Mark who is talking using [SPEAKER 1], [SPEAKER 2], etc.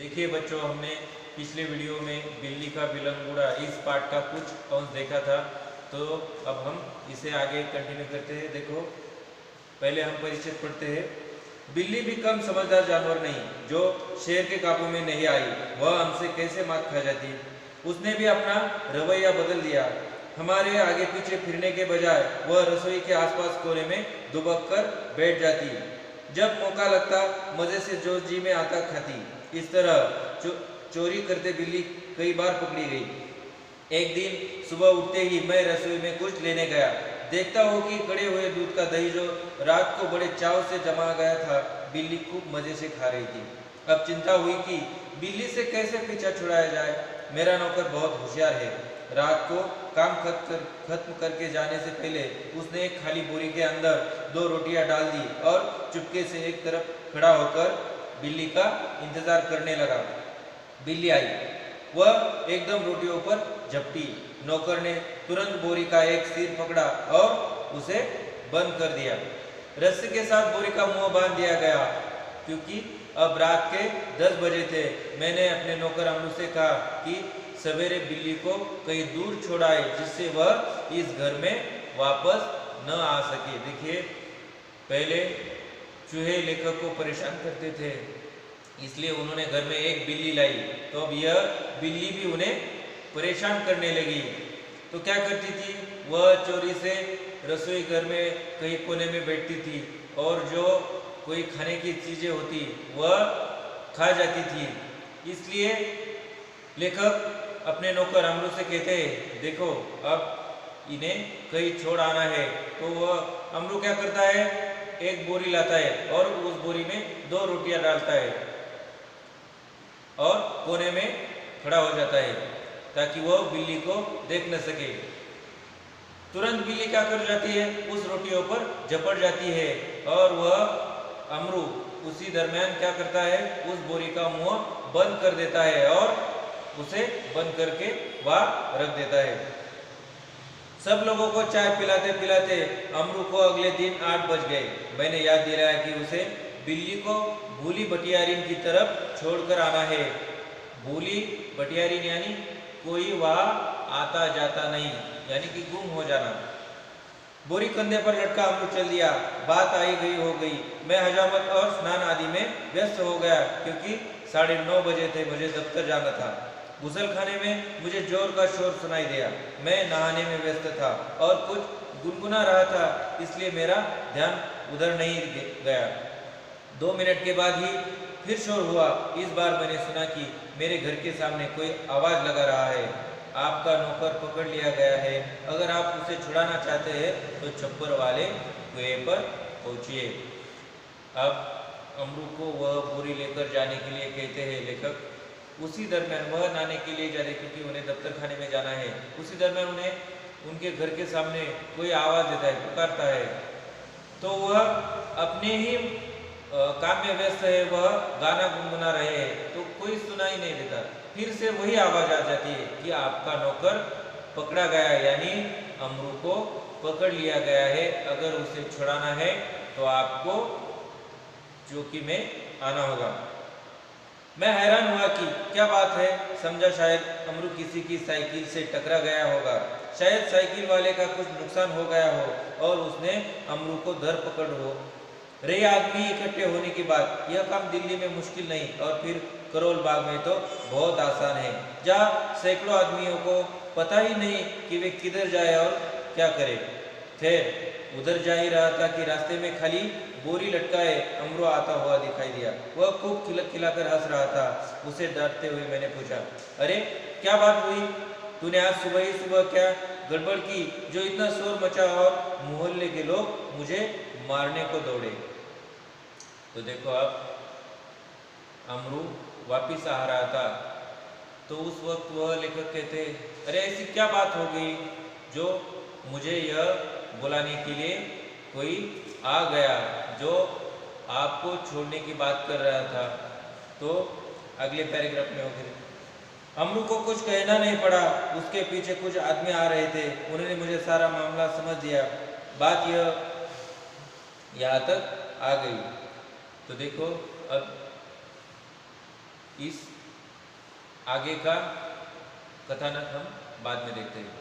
[SPEAKER 1] देखिए बच्चों, हमने पिछले वीडियो में बिल्ली का विलंगुड़ा इस पार्ट का कुछ अंश देखा था। तो अब हम इसे आगे कंटिन्यू करते हैं। देखो, पहले हम परिचय पढ़ते हैं। बिल्ली भी कम समझदार जानवर नहीं जो शेर के काबू में नहीं आई। वह हमसे कैसे मात खा जाती। उसने भी अपना रवैया बदल दिया। हमारे आगे पीछे फिरने के बजाय वह रसोई के आसपास कोने में दुबक कर बैठ जाती। जब मौका लगता मजे से जो जी में आता खाती। इस तरह चोरी करते बिल्ली कई बार पकड़ी गई। एक दिन सुबह उठते ही मैं रसोई में कुछ लेने गया। देखता हूँ कि कड़े हुए दूध का दही जो रात को बड़े चाव से जमा गया था, बिल्ली खूब मजे से खा रही थी। अब चिंता हुई कि बिल्ली से कैसे पीछा छुड़ाया जाए। मेरा नौकर बहुत होशियार है। रात को काम खत्म करके जाने से पहले उसने एक खाली बोरी के अंदर 2 रोटियां डाल दी और चुपके से एक तरफ खड़ा होकर बिल्ली का इंतजार करने लगा। बिल्ली आई। वह एकदम रोटियों पर झपटी। नौकर ने तुरंत बोरी का एक सिर पकड़ा और उसे बंद कर दिया। रस्सी के साथ बोरी का मुंह बांध दिया गया। क्योंकि अब रात के 10 बजे थे, मैंने अपने नौकर अमरू से कहा कि सवेरे बिल्ली को कहीं दूर छोड़ाए जिससे वह इस घर में वापस न आ सके। देखिए, पहले चूहे लेखक को परेशान करते थे, इसलिए उन्होंने घर में एक बिल्ली लाई। तो अब यह बिल्ली भी उन्हें परेशान करने लगी। तो क्या करती थी, वह चोरी से रसोई घर में कहीं कोने में बैठती थी और जो कोई खाने की चीजें होती वह खा जाती थी। इसलिए लेखक अपने नौकर अमरू से कहते हैं, देखो अब इन्हें कहीं छोड़ आना है। तो वह अमरू क्या करता है, एक बोरी लाता है और उस बोरी में 2 रोटियां डालता है और कोने में खड़ा हो जाता है ताकि वह बिल्ली को देख न सके। तुरंत बिल्ली क्या कर जाती है, उस रोटियों पर झपट जाती है और वह अमरू उसी दरमियान क्या करता है, उस बोरी का मुंह बंद कर देता है और उसे बंद करके वहां रख देता है। सब लोगों को चाय पिलाते पिलाते अमरू को अगले दिन 8 बज गए। मैंने याद दिलाया कि उसे बिल्ली को भूली भटियारिन की तरफ छोड़कर आना है। भूली भटियारिन यानी कोई वहां आता जाता नहीं, यानी कि गुम हो जाना। बोरी कंधे पर लटका अमरू चल दिया। बात आई गई हो गई। मैं हजामत और स्नान आदि में व्यस्त हो गया क्योंकि 9:30 बजे थे, मुझे दफ्तर जाना था। गुसलखाने में मुझे जोर का शोर सुनाई दिया। मैं नहाने में व्यस्त था और कुछ गुनगुना रहा था, इसलिए मेरा ध्यान उधर नहीं गया। 2 मिनट के बाद ही फिर शोर हुआ। इस बार मैंने सुना कि मेरे घर के सामने कोई आवाज लगा रहा है। आपका नौकर पकड़ लिया गया है। अगर आप उसे छुड़ाना चाहते हैं तो छप्पर वाले कुएं पर पहुंचिए। अब अमरू को वह बोरी लेकर जाने के लिए कहते हैं लेखक। उसी दरमियान वह नहाने के लिए जाते क्योंकि उन्हें दफ्तर खाने में जाना है। उसी दरमियान उन्हें उनके घर के सामने कोई आवाज देता है, पुकारता है। तो वह अपने ही काम में व्यस्त है, वह गाना गुनगुना रहे हैं, तो कोई सुनाई नहीं देता। फिर से वही आवाज आ जाती है कि आपका नौकर पकड़ा गया है, यानी अमरू को पकड़ लिया गया है। अगर उसे छुड़ाना है तो आपको चौकी में आना होगा। मैं हैरान हुआ कि क्या बात है। समझा शायद अमरू किसी की साइकिल से टकरा गया होगा। शायद साइकिल वाले का कुछ नुकसान हो गया हो और उसने अमरू को धर पकड़ हो। रही आदमी इकट्ठे होने की बात, यह काम दिल्ली में मुश्किल नहीं और फिर करोल बाग में तो बहुत आसान है, जहाँ सैकड़ों आदमियों को पता ही नहीं कि वे किधर जाए और क्या करे। खैर, उधर जा ही रहा था कि रास्ते में खाली बोरी लटकाए अमरू आता हुआ दिखाई दिया। वह खूब खिलखिलाकर हंस रहा था। उसे डांटते हुए मैंने पूछा, अरे क्या बात हुई, तूने आज सुबह ही सुबह क्या गड़बड़ की जो इतना शोर मचा और मोहल्ले के लोग मुझे मारने को दौड़े। तो देखो, अब अमरू वापिस आ रहा था। तो उस वक्त वह लेखक कहते, अरे ऐसी क्या बात हो गई जो मुझे यह बुलाने के लिए कोई आ गया जो आपको छोड़ने की बात कर रहा था। तो अगले पैराग्राफ में हो गए, अमरू को कुछ कहना नहीं पड़ा। उसके पीछे कुछ आदमी आ रहे थे। उन्होंने मुझे सारा मामला समझ दिया। बात यह यहाँ तक आ गई। तो देखो, अब इस आगे का कथानक हम बाद में देखते हैं।